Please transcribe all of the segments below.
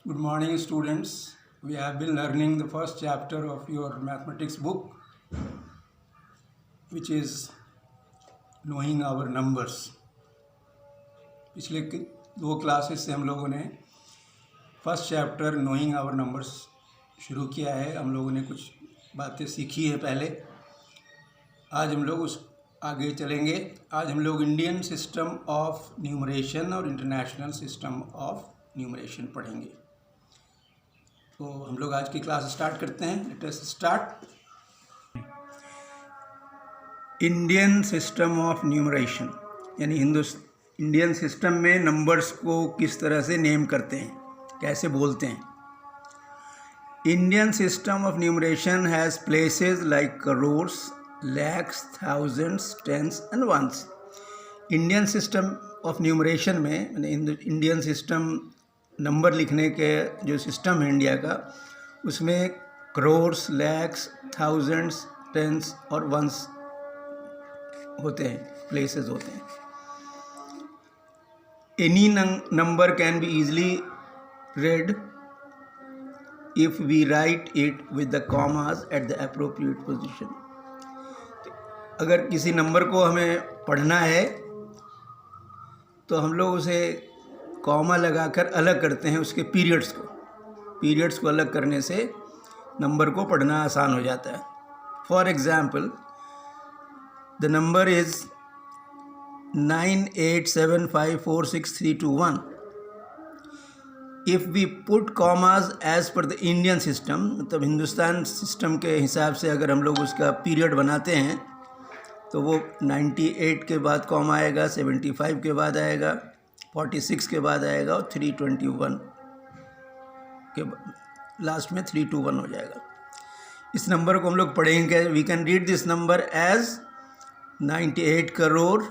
Good morning, students. We have been learning the first chapter of your mathematics book, which is knowing our numbers. पिछले दो classes से हम लोगों ने first chapter knowing our numbers शुरू किया है। हम लोगों ने कुछ बातें सीखी है पहले। आज हम लोग उस आगे चलेंगे। आज हम लोग इंडियन सिस्टम ऑफ न्यूमरेशन और इंटरनेशनल सिस्टम ऑफ न्यूमरेशन पढ़ेंगे। तो हम लोग आज की क्लास स्टार्ट करते हैं। Let us start. Indian system of numeration यानी इंडियन सिस्टम में नंबर्स को किस तरह से नेम करते हैं, कैसे बोलते हैं। Indian system of numeration has places like crores, lakhs, thousands, tens and ones. Indian system of numeration में इंडियन सिस्टम नंबर लिखने के जो सिस्टम है इंडिया का, उसमें करोर्स, लैक्स, थाउजेंड्स, टेंस और वंस होते हैं, प्लेसेस होते हैं। Any number can be easily read if we write it with the commas at the appropriate position। अगर किसी नंबर को हमें पढ़ना है तो हम लोग उसे कॉमा लगाकर अलग करते हैं, उसके पीरियड्स को अलग करने से नंबर को पढ़ना आसान हो जाता है। For example, the number is 98754631। If we put commas as per the Indian system, मतलब हिंदुस्तान सिस्टम के हिसाब से अगर हम लोग उसका पीरियड बनाते हैं तो वो 98 के बाद कॉमा आएगा, 75 के बाद आएगा, 46 के बाद आएगा और 321 के लास्ट में 321 हो जाएगा। इस नंबर को हम लोग पढ़ेंगे। We can read this number as 98 crore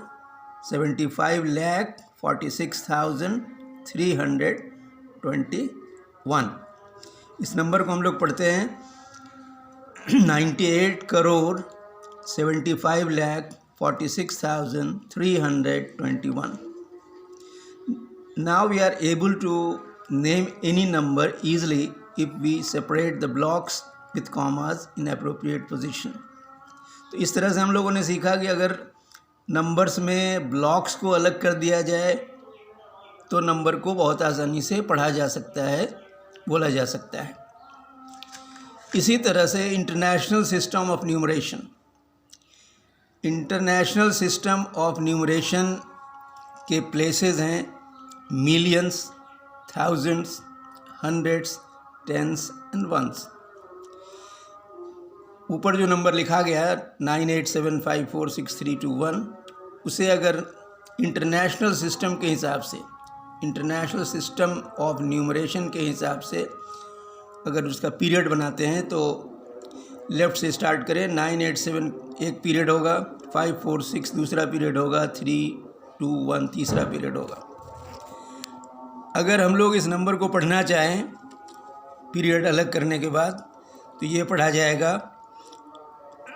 75 lakh 46,321। इस नंबर को हम लोग पढ़ते हैं 98 crore 75 lakh 46,321। Now we are able to name any number easily if we separate the blocks with commas in appropriate position। तो इस तरह से हम लोगों ने सीखा कि अगर नंबर्स में ब्लॉक्स को अलग कर दिया जाए तो नंबर को बहुत आसानी से पढ़ा जा सकता है, बोला जा सकता है। इसी तरह से international system of numeration. International system of numeration के प्लेसेस हैं millions, thousands, hundreds, tens and ones. ऊपर जो नंबर लिखा गया है 98754631, उसे अगर इंटरनेशनल सिस्टम के हिसाब से, इंटरनेशनल सिस्टम ऑफ न्यूमरेशन के हिसाब से अगर उसका पीरियड बनाते हैं तो लेफ़्ट से स्टार्ट करें। 987 एक पीरियड होगा, 546 दूसरा पीरियड होगा, 321 तीसरा पीरियड होगा। अगर हम लोग इस नंबर को पढ़ना चाहें पीरियड अलग करने के बाद तो ये पढ़ा जाएगा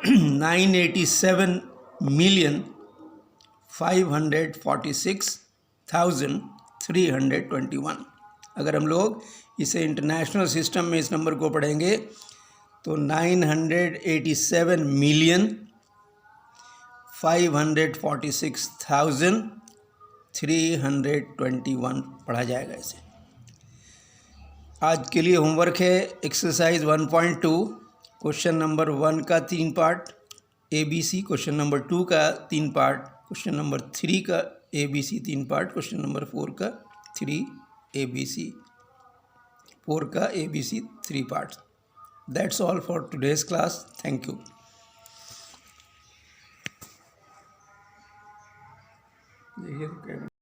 987,546,321। अगर हम लोग इसे इंटरनेशनल सिस्टम में इस नंबर को पढ़ेंगे तो 987,546,321 पढ़ा जाएगा इसे। आज के लिए होमवर्क है एक्सरसाइज 1.2, क्वेश्चन नंबर 1 का 3 पार्ट ABC, क्वेश्चन नंबर 2 का 3 पार्ट, क्वेश्चन नंबर 3 का ABC 3 पार्ट, क्वेश्चन नंबर 4 का 3 part. That's all for today's class. Thank you.